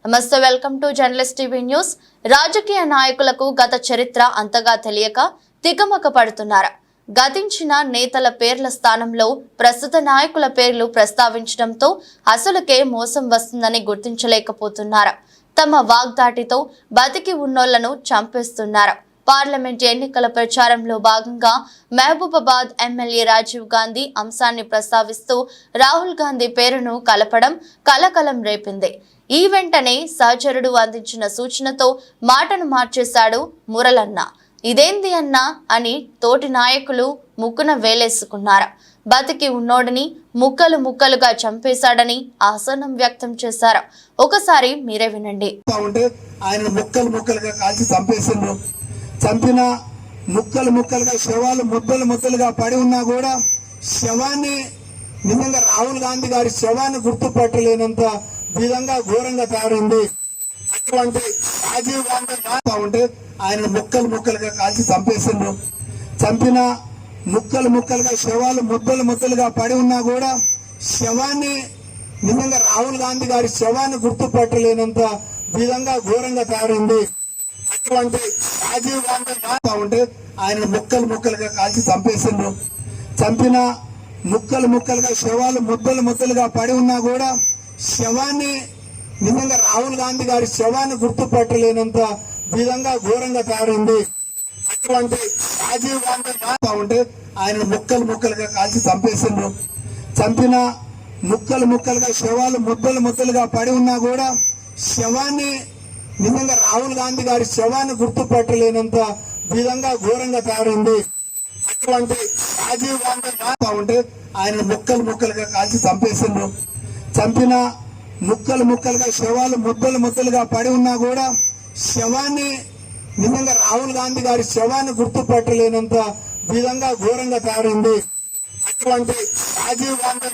నమస్తే, welcome to journalist TV news. రాజకీయ నాయకులకు గత చరిత్ర అంతగా తెలియక తికమక పడుతున్నారు. గతించిన నేతల పేర్ల స్థానంలో ప్రస్తుత నాయకుల పేర్లు ప్రస్తావించడంతో అసలుకే మోసం వస్తుందని గుర్తించలేకపోతున్నారు. తమ వాగ్దాటితో బతికి ఉన్నోళ్లను చంపేస్తున్నారు. పార్లమెంట్ ఎన్నికల ప్రచారంలో భాగంగా మహబూబాబాద్ ఎమ్మెల్యే రాజీవ్ గాంధీ అంశాన్ని ప్రస్తావిస్తూ రాహుల్ గాంధీ పేరును కలపడం కలకలం రేపింది. ఈ వెంటనే సహచరుడు అందించిన సూచనతో మాటను మార్చేశాడు మురళన్న. ఇదేంది అన్నా అని తోటి నాయకులు ముక్కున వేలేసుకున్నారు. బతికి ఉన్నోడిని ముక్కలు ముక్కలుగా చంపేశాడని అసహనం వ్యక్తం చేశారు. ఒకసారి మీరే వినండి. ఆయన ముక్కలు ముక్కలుగా కాల్చి చంపేసిండ్రు. చంపిన ముక్కలు ముక్కలుగా శవాలు ముద్దలు ముద్దలుగా పడి ఉన్నా కూడా శవాన్ని నిజంగా రాహుల్ గాంధీ గారి శవాన్ని గుర్తుపట్టలేనంత విధంగా ఘోరంగా తయారైంది. అటువంటి రాజీవ్ గాంధీ ఉంటే ఆయన ముక్కలు ముక్కలుగా కాల్చి చంపేసిండ్రు. చంపిన ముక్కలు ముక్కలుగా శవాలు ముద్దలు ముద్దలుగా పడి ఉన్నా కూడా శవాన్ని నిజంగా రాహుల్ గాంధీ గారి శవాన్ని గుర్తుపట్టలేనంత విధంగా ఘోరంగా తయారైంది. అటువంటి రాజీవ్ గాంధీ ఉంటే ఆయన ముక్కలు ముక్కలుగా కాల్చి చంపేసిండ్రు. చంపిన ముక్కలు ముక్కలుగా శవాలు ముద్దలు ముద్దలుగా పడి ఉన్నా కూడా శవాన్ని నిజంగా రాహుల్ గాంధీ గారి శవాన్ని గుర్తుపట్టలేనంత విధంగా ఘోరంగా తయారైంది. అటువంటి రాజీవ్ గాంధీ ఉంటే ఆయన ముక్కలు ముక్కలుగా కాల్చి చంపేసిండ్రు. చంపిన ముక్కలు ముక్కలుగా శవాలు ముద్దలు ముద్దలుగా పడి ఉన్నా కూడా శవాన్ని నిజంగా రాహుల్ గాంధీ గారి శవాన్ని గుర్తుపట్టలేనంత విధంగా ఘోరంగా తయారైంది. అటువంటి రాజీవ్ గాంధీ ఉంటే ఆయన ముక్కలు ముక్కలుగా కాల్చి చంపేసిండ్రు. చంపిన ముక్కలు ముక్కలుగా శవాలు ముద్దలు ముద్దలుగా పడి ఉన్నా కూడా శవాన్ని నిజంగా రాహుల్ గాంధీ గారి శవాన్ని గుర్తుపట్టలేనంత విధంగా ఘోరంగా తయారైంది. అటువంటి రాజీవ్ గాంధీ